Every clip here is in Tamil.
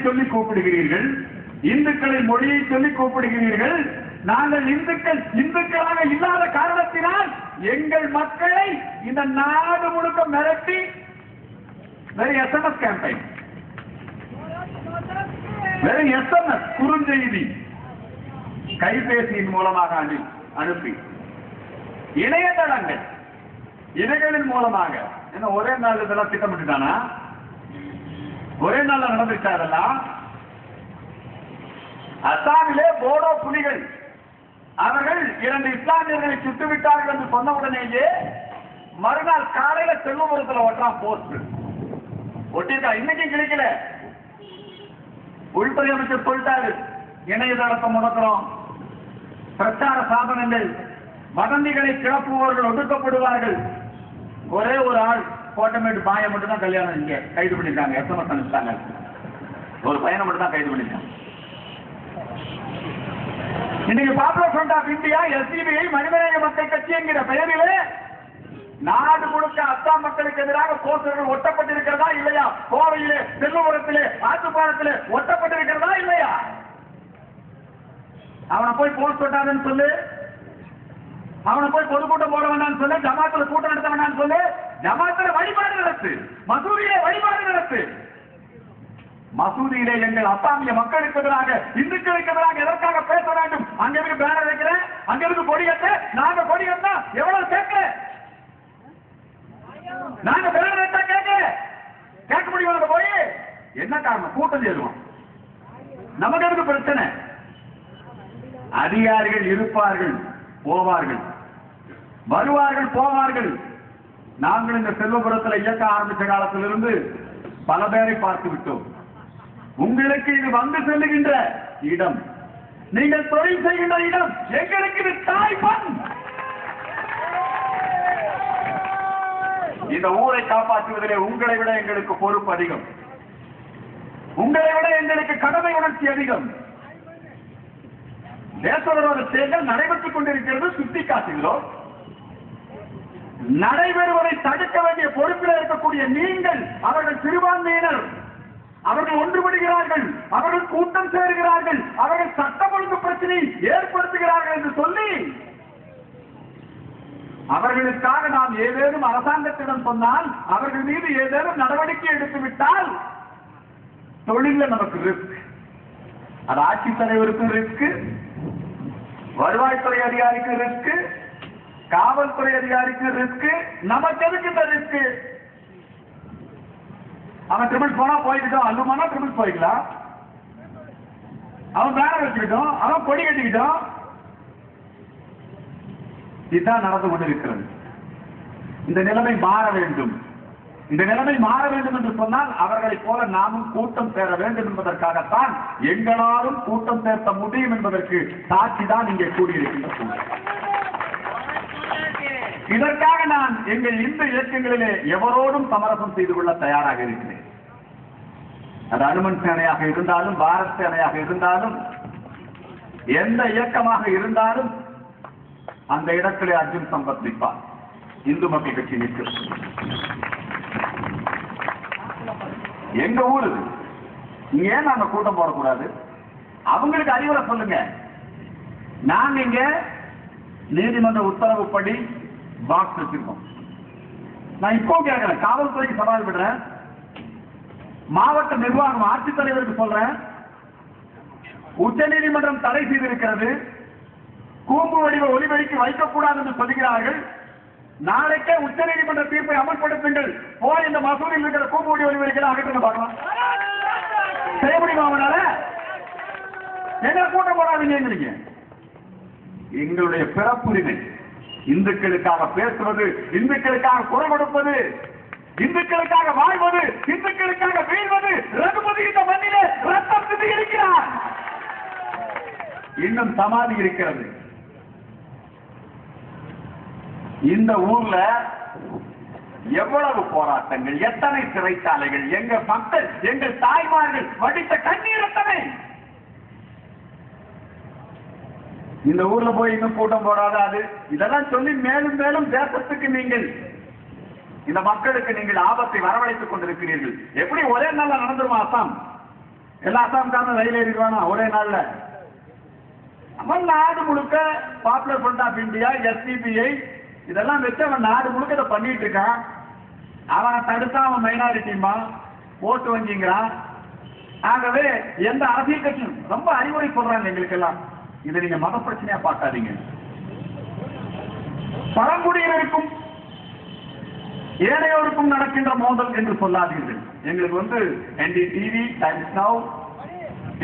சொல்லி கூப்பிடுகிறீர்கள், இந்துக்களின் மொழியை சொல்லி கூப்பிடுகிறீர்கள். நாங்கள் இந்துக்களாக இல்லாத காரணத்தினால் எங்கள் மக்களை இந்த நாடு முழுக்க மிரட்டி வெறும் எஸ்எம்எஸ் கேம்பெயின், வெறும் எஸ்எம்எஸ் குறுஞ்செய்தி கைபேசியின் மூலமாக அனுப்பி இணையதளங்கள் இணைகளின் மூலமாக என்ன ஒரே நாள் இதெல்லாம் திட்டமிட்டுட்டானா? ஒரே நாள் நடந்துச்சா? அதெல்லாம் அசாமிலே போடோ புலிகள் அவர்கள் 2 இஸ்லாமியர்களை சுட்டுவிட்டார்கள் என்று சொன்ன உடனேயே மறுநாள் காலையில செல்வபுரத்தில் ஒட்டான் போஸ்ட் ஒட்டிருக்கா. இன்னைக்கு கிடைக்கல. உள்துறை அமைச்சர் சொல்லிட்டாரு, இணையதளத்தை முடக்கிறோம், பிரச்சார சாதனங்கள் வதந்திகளை கிளப்புபவர்கள் ஒடுக்கப்படுவார்கள். ஒரே ஒரு ஆள் கோட்டமேட்டு பாயை மட்டும் தான் கல்யாணம் இங்க கைது பண்ணிருக்காங்க. எஸ்எம்எஸ் அனுப்பிச்சாங்க. ஒரு பையனை மட்டும் தான் கைது பண்ணிருக்காங்க. இன்னைக்கு popular front of India SDPI Manithaneya Makkal கட்சி என்கிற பெயரிலே நாடு முழுக்க அஸ்ஸாம் மக்களுக்கு எதிராக போஸ்டர்கள் ஒட்டப்பட்டிருக்கிறதா இல்லையா? கோவையிலே, செல்வபுரத்திலே, ஆத்துப்பாலத்திலே ஒட்டப்பட்டிருக்கிறதா இல்லையா? அவனை போய் போஸ்ட் ஒட்டாதுன்னு சொல்லு, அவனை போய் பொதுக்கூட்டம் போட வேண்டாம்னு சொல்லு, ஜமாத்துல கூட்டம் நடத்த வேண்டாம்னு சொல்லு, ஜமாத்துல வழிபாடு நடத்து, மசூதியிலே வழிபாடு நடத்து. மசூதியிலே எங்கள் அஸ்ஸாமிய மக்களுக்கு எதிராக, இந்துக்களுக்கு எதிராக எதற்காக பேச வேண்டும்? அங்க இருக்கு பேனர் வைக்கிறேன், அங்க இருக்கு கொடி கட்ட, நாங்க கொடி கட்டா எவ்வளவு கேட்க, நாங்க பேனர் வைத்தா கேட்க முடியும். போய் என்ன காரணம்? கூட்டம் சேருவோம். நமக்கு எதுக்கு பிரச்சனை? அதிகாரிகள் இருப்பார்கள், போவார்கள், வருவார்கள், போவார்கள். நாங்கள் இந்த செல்வபுரத்தில் இயக்க ஆரம்பித்த காலத்திலிருந்து பல பேரை பார்த்து விட்டோம். உங்களுக்கு இது வந்து செல்லுகின்ற இடம், நீங்கள் தொழில் செய்கின்ற இடம், எங்களுக்கு இது தாய்மண். இந்த ஊரை காப்பாற்றுவதிலே உங்களை விட எங்களுக்கு பொறுப்பு அதிகம், உங்களை விட எங்களுக்கு கடமை உணர்ச்சி அதிகம். தேச விரோத செயல்கள் நடைபெற்றுக் கொண்டிருக்கிறது, சுட்டி காட்டுகிறோம். நடைபெறுவதை தடுக்க வேண்டிய பொறுப்பில் இருக்கக்கூடிய நீங்கள், அவர்கள் சிறுபான்மையினர், அவர்கள் ஒன்றுபடுகிறார்கள், அவர்கள் கூட்டம் சேருகிறார்கள், அவர்கள் சட்டம் ஒழுங்கு பிரச்சனையை ஏற்படுத்துகிறார்கள் என்று சொல்லி அவர்களுக்காக நாம் ஏதேனும் அரசாங்கத்திடம் சொன்னால், அவர்கள் மீது ஏதேனும் நடவடிக்கை எடுத்துவிட்டால் தொழில நமக்கு ரிஸ்க். அது ஆட்சித்தலைவருக்கு ரிஸ்க், வருவாய்த்துறை அதிகாரிக்கு ரிஸ்க், காவல்துறை அதிகாரிக்கு ரிஸ்க். நமக்கு எதுக்கு இந்த ரிஸ்க்? அவன் ட்ரிபிள் போனா போய்கிட்டோம், அல்லுமானா ட்ரிபிள் போய்க்கலாம், அவன் பேனர் வச்சுக்கிட்டோம், அவன் கொடி கட்டிக்கிட்டோம். இதுதான் நடந்து கொண்டிருக்கிறது. இந்த நிலைமை மாற வேண்டும். இந்த நிலைமை மாற வேண்டும் என்று சொன்னால் அவர்களைப் போல நாமும் கூட்டம் சேர வேண்டும் என்பதற்காகத்தான் எங்களாலும் கூட்டம் சேர்த்த முடியும் என்பதற்கு சாட்சிதான் இங்கே கூடியிருக்கின்ற. இதற்காக நான் எங்கள் இந்த இயக்கங்களிலே எவரோடும் சமரசம் செய்து கொள்ள தயாராக இருக்கிறேன். அது அனுமன் சேனையாக இருந்தாலும், பாரத் சேனையாக இருந்தாலும், எந்த இயக்கமாக இருந்தாலும் அந்த இடத்திலே அர்ஜுன் சம்பத் நிற்பார். இந்து மக்கள் கட்சி நிற்கும். எங்க ஊரு இங்க ஏன் நாங்க கூட்டம் போடக்கூடாது? அவங்களுக்கு அறிவுரை சொல்லுங்க. நாங்க இங்க நீதிமன்ற உத்தரவுப்படி பாக்ஸ் வச்சிருக்கோம். நான் இப்போ கேட்கிறேன், காவல்துறைக்கு சவால் விடுறேன், மாவட்ட நிர்வாகம் ஆட்சித்தலைவருக்கு சொல்றேன், உச்ச நீதிமன்றம் தடை செய்திருக்கிறது, கூம்பு வடிவ ஒலிபெருக்கி வைக்கக்கூடாது என்று சொல்கிறார்கள். நாளைக்கே உச்ச நீதிமன்ற தீர்ப்பை அமல்படுத்துங்கள், போய் இந்த மசூதியில் இருக்கிற கூம்பு வடிவ ஒலிபெருக்கை அகற்றுங்க பார்க்கலாம். செய்ய முடியுமா அவனால? எங்களை கூட்டம் போடாதீங்க. எங்களுடைய பிறப்புரிமை இந்துக்களுக்காக பேசுவது, இந்துக்களுக்காக குரல் கொடுப்பது, இந்துக்களுக்காக வாழ்வது, இந்துக்களுக்காக வீழ்வது. ரகுபதி இந்த மண்ணிலே ரத்தம் சிந்தி இருக்கிறார். இன்னும் சமாதி இருக்கிறது. இந்த ஊர்ல எவ்வளவு போராட்டங்கள், எத்தனை சிறைச்சாலைகள், எங்க மக்கள், எங்கள் தாய்மார்கள் வடித்த கண்ணீர் எத்தனை. இந்த ஊர்ல போய் இன்னும் கூட்டம் போடாது, இதெல்லாம் சொல்லி மேலும் மேலும் தேசத்துக்கு நீங்கள், இந்த மக்களுக்கு நீங்கள் ஆபத்தை வரவழைத்துக் கொண்டிருக்கிறீர்கள். எப்படி ஒரே நாள் நடந்துருமா? அசாம் எல்லா அசாம்காரனும் ரயில் ஏறிடுவானா ஒரே நாள்ல. நம்ம நாடு முழுக்க popular front of India, SDPI இதெல்லாம் வச்சு அவன் நாடு முழுக்க இதை பண்ணிட்டு இருக்கான். அவனை தடுத்தா அவன் மைனாரிட்டிமா ஓட்டு வங்கிங்கிறான். ஆகவே எந்த அரசியல் கட்சியும் ரொம்ப அறிவுரை சொல்றாங்க எங்களுக்கு எல்லாம், இதை நீங்க மத பிரச்சனையா பார்க்காதீங்க. பழங்குடியினருக்கும் ஏனையோருக்கும் நடக்கின்ற மோதல் என்று சொல்லாதீர்கள். எங்களுக்கு NDTV, டைம்ஸ் நவ்,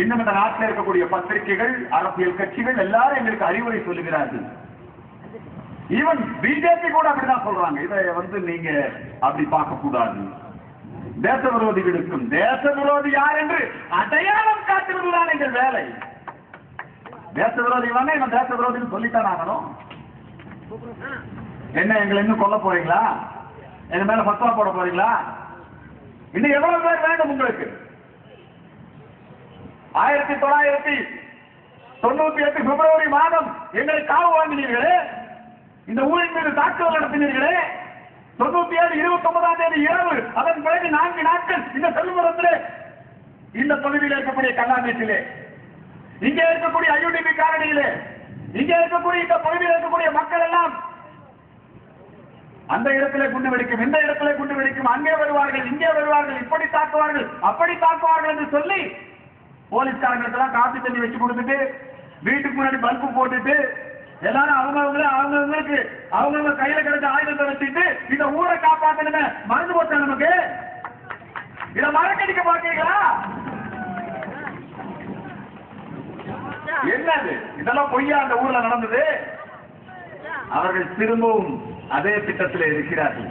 இன்னும் இந்த நாட்டில் இருக்கக்கூடிய பத்திரிகைகள், அரசியல் கட்சிகள் எல்லாரும் எங்களுக்கு அறிவுரை சொல்லுகிறார்கள். ஈவன் பிஜேபி கூட அப்படிதான் சொல்றாங்க. இதை நீங்க அப்படி பார்க்க கூடாது. தேச விரோதிகளுக்கும் தேச விரோதி யார் என்று அடையாளம் காட்டுவதுதான் எங்கள் வேலை. தேச விரோதி இவன் தேச விரோதின்னு சொல்லித்தான் ஆகணும். என்ன எங்களை இன்னும் கொல்ல போறீங்களா? எங்க மேல பத்துவா போட போறீங்களா? இன்னும் எவ்வளவு பேர் வேண்டும் உங்களுக்கு? 1998 பிப்ரவரி மாதம் எங்களை காவு வாங்கினீர்களே, இந்த ஊரின் மீது தாக்குதல் நடத்தினீர்களே. 97 29ஆம் தேதி இரவு, அதன் பிறகு 4 நாட்கள் இந்த செல்வரத்திலே, இந்த பகுதியில் இருக்கக்கூடிய கல்லாமேட்டிலே, இங்கே இருக்கக்கூடிய IUDP காரணியிலே, இங்கே இருக்கக்கூடிய இந்த பகுதியில் இருக்கக்கூடிய மக்கள் எல்லாம் அந்த இடத்திலே குண்டு வெடிக்கும், இந்த இடத்திலே குண்டு வெடிக்கும், அங்கே வருவார்கள், இங்கே வருவார்கள், இப்படி தாக்குவார்கள், அப்படி தாக்குவார்கள் என்று சொல்லி போலீஸ்காரங்களுக்கெல்லாம் காப்பி தண்ணி வச்சு கொடுத்துட்டு, வீட்டுக்கு முன்னாடி பல்பு போட்டுட்டு, எல்லாரும் அவங்களுக்கு அவங்க கையில கிடைச்ச ஆயுதத்தை வச்சுட்டு இந்த ஊரை காப்பாத்தணுமே மறந்து போச்சா நமக்கு? இதை மறக்கடிக்க பாக்கிறீங்களா? என்னது இதெல்லாம் பொய்யா அந்த ஊர்ல நடந்தது? அவர்கள் திரும்பவும் அதே திட்டத்தில் இருக்கிறார்கள்.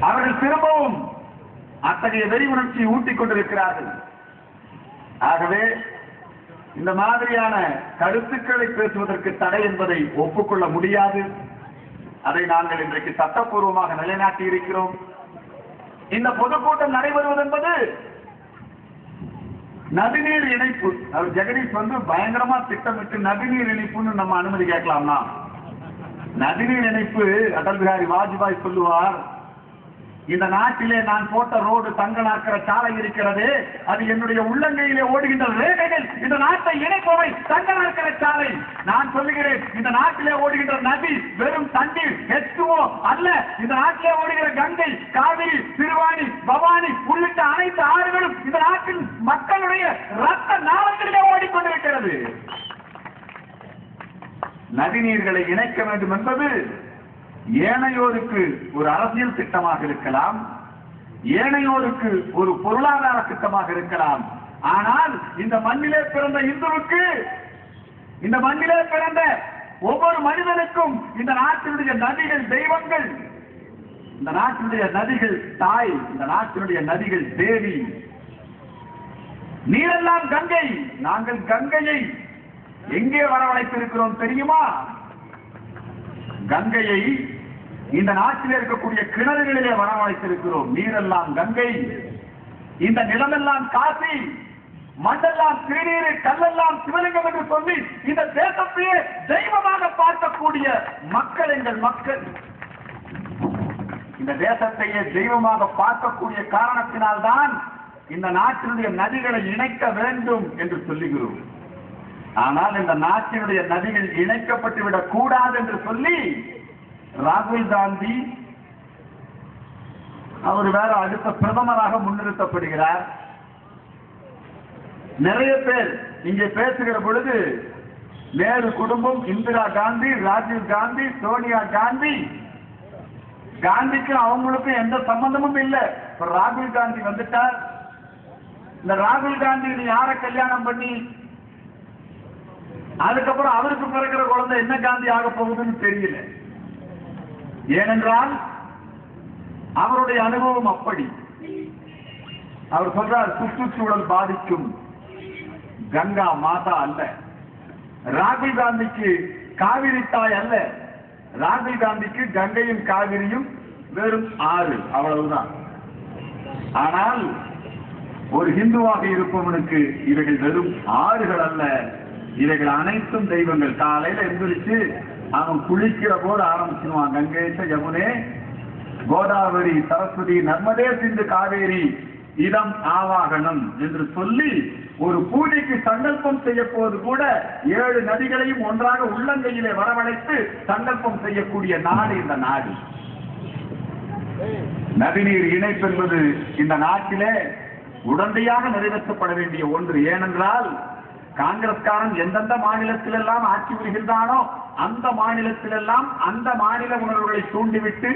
அவர்கள் திரும்பவும் அத்தகைய வெறி உணர்ச்சியை ஊட்டிக் கொண்டிருக்கிறார்கள். ஆகவே இந்த மாதிரியான கருத்துக்களை பேசுவதற்கு தடை என்பதை ஒப்புக்கொள்ள முடியாது. அதை நாங்கள் இன்றைக்கு சட்டப்பூர்வமாக நிலைநாட்டி இருக்கிறோம். இந்த பொதுக்கூட்டம் நடைபெறுவது என்பது நதிநீர் இணைப்பு. அவர் ஜெகதீஷ் பயங்கரமா திட்டமிட்டு நதிநீர் இணைப்புன்னு நம்ம அனுமதி கேட்கலாம்னா, நதிநீர் இணைப்பு அடல் பிஹாரி வாஜ்பாய் சொல்லுவார், இந்த நாட்டிலே நான் போட்ட ரோடு தங்க நாக்கிற சாலை இருக்கிறது, அது என்னுடைய உள்ளங்கையிலே ஓடுகின்ற ரேகைகள் இந்த நாட்டை இணைப்பவை தங்க நாக்கிற சாலை. நான் சொல்லுகிறேன், இந்த நாட்டிலே ஓடுகின்ற நதி வெறும் தண்ணீர் H2O அல்ல. இந்த நாட்டிலே ஓடுகிற கங்கை, காவிரி, திருவாணி, பவானி உள்ளிட்ட அனைத்து ஆறுகளும் இந்த நாட்டின் மக்களுடைய ரத்த நாளங்களிலே ஓடிக்கொண்டிருக்கிறது. நதிநீர்களை இணைக்க வேண்டும் என்பது ஏனையோருக்கு ஒரு அரசியல் திட்டமாக இருக்கலாம், ஏனையோருக்கு ஒரு பொருளாதார திட்டமாக இருக்கலாம். ஆனால் இந்த மண்ணிலே பிறந்த இந்துவுக்கு, இந்த மண்ணிலே பிறந்த ஒவ்வொரு மனிதனுக்கும் இந்த நாட்டினுடைய நதிகள் தெய்வங்கள், இந்த நாட்டினுடைய நதிகள் தாய், இந்த நாட்டினுடைய நதிகள் தேவி. நீரெல்லாம் கங்கை. நாங்கள் கங்கையை எங்கே வரவழைத்திருக்கிறோம் தெரியுமா? கங்கையை இந்த நாட்டில் இருக்கக்கூடிய கிணறுகளிலே வரவழைத்திருக்கிறோம். நீரெல்லாம் கங்கை, இந்த நிலமெல்லாம் காசி, மண்ணெல்லாம் திருநீர், கல்லெல்லாம் சிவலிங்கம் என்று சொல்லி இந்த தேசத்தையே தெய்வமாக பார்க்கக்கூடிய மக்கள் எங்கள் மக்கள். இந்த தேசத்தையே தெய்வமாக பார்க்கக்கூடிய காரணத்தினால்தான் இந்த நாட்டினுடைய நதிகளை இணைக்க வேண்டும் என்று சொல்லுகிறோம். ஆனால் இந்த நாட்டினுடைய நதிகள் இணைக்கப்பட்டு விடக் கூடாது என்று சொல்லி ராகுல் காந்தி அவர் வேற அடுத்த பிரதமராக முன்னிறுத்தப்படுகிறார். நிறைய பேர் இங்கே பேசுகிற பொழுது நேரு குடும்பம், இந்திரா காந்தி, ராஜீவ் காந்தி, சோனியா காந்தி, காந்திக்கு அவங்களுக்கும் எந்த சம்பந்தமும் இல்லை. ராகுல் காந்தி வந்துட்டார். இந்த ராகுல் காந்தி யார கல்யாணம் பண்ணி அதுக்கப்புறம் அவருக்கு பிறக்கிற குழந்தை என்ன காந்தி ஆக போகுதுன்னு தெரியல. ஏனென்றால் அவருடைய அனுபவம் அப்படி. அவர் சொல்றார், சுற்றுச்சூழல் பாதிக்கும் கங்கா மாதா அல்ல, ராகுல் காந்திக்கு காவிரி தாய் அல்ல, ராகுல் காந்திக்கு கங்கையும் காவிரியும் வெறும் ஆறு, அவ்வளவுதான். ஆனால் ஒரு இந்துவாக இருப்பவனுக்கு இவைகள் வெறும் ஆறுகள் அல்ல, இவைகள் அனைத்தும் தெய்வங்கள். காலையில எந்திரிச்சு அவன் குளிக்கிற போது ஆரம்பிச்சிருவான், கங்கேச யமுனே கோதாவரி சரஸ்வதி நர்மதே சிந்து காவேரி இதம் ஆவாகனம் என்று சொல்லி ஒரு பூஜைக்கு சங்கல்பம் செய்ய போது கூட 7 நதிகளையும் ஒன்றாக உள்ளங்கையிலே வரவழைத்து சங்கல்பம் செய்யக்கூடிய நாடு இந்த நாடு. நதிநீர் இணைப்பு என்பது இந்த நாட்டிலே உடனடியாக நிறைவேற்றப்பட வேண்டிய ஒன்று. ஏனென்றால் காங்கிரஸ்காரன் எந்தெந்த மாநிலத்திலெல்லாம் ஆட்சி புரிகின்றானோ அந்த மாநிலத்திலெல்லாம் அந்த மாநில உணர்வுகளை தூண்டிவிட்டு